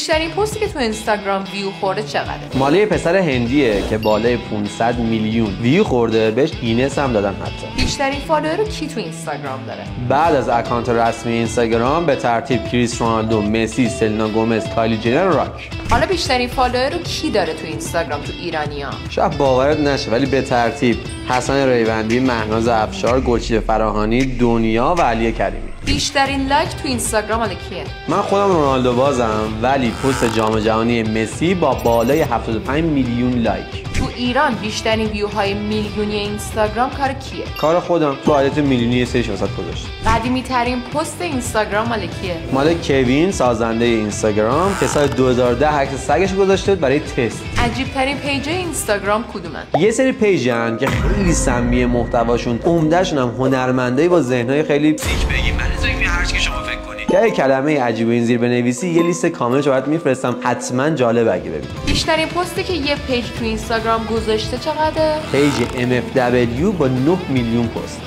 بیشترین پستی که تو اینستاگرام ویو خورده چقدره؟ مال یه پسر هندیه که بالای 500 میلیون ویو خورده، بهش گینس هم دادن حتی. بیشترین فالوور رو کی تو اینستاگرام داره؟ بعد از اکانت رسمی اینستاگرام به ترتیب کریس رونالدو، مسی، سلنا گومز، کایلی جنر و راک. حالا بیشترین فالوور رو کی داره تو اینستاگرام تو ایرانیا؟ شاید باورت نشه ولی به ترتیب حسن ریوندی، مهناز افشار، گلچین فراهانی، دنیا و علی کریمی. بیشترین لایک تو اینستاگرام مال کیه؟ من خودم رونالدو بازم، ولی پست جام جهانی مسی با بالای 75 میلیون لایک. تو ایران بیشترین ویوهای میلیونی اینستاگرام کار کیه؟ کار خودم تو عادت میلیونی سری واسط گذاشتم. قدیمی ترین پست اینستاگرام مال کیه؟ مال کوین، سازنده اینستاگرام، که سال 2010 عکس سگش گذاشته برای تست. عجیب ترین پیج اینستاگرام کدومن؟ یه سری پیجن که خیلی سمی محتواشون، عمدهشون هم هنرمندایی با ذهنای خیلی سیک بگیم، من هر چی که شما فکر کنید. که کلمه عجیب این زیر بنویسی یه لیست کاملش برات میفرستم، حتما جالب اگه ببینید. بیشترین پستی که یه پیج تو اینستاگرام گذاشته چقدره؟ پیج MFW با 9 میلیون پست.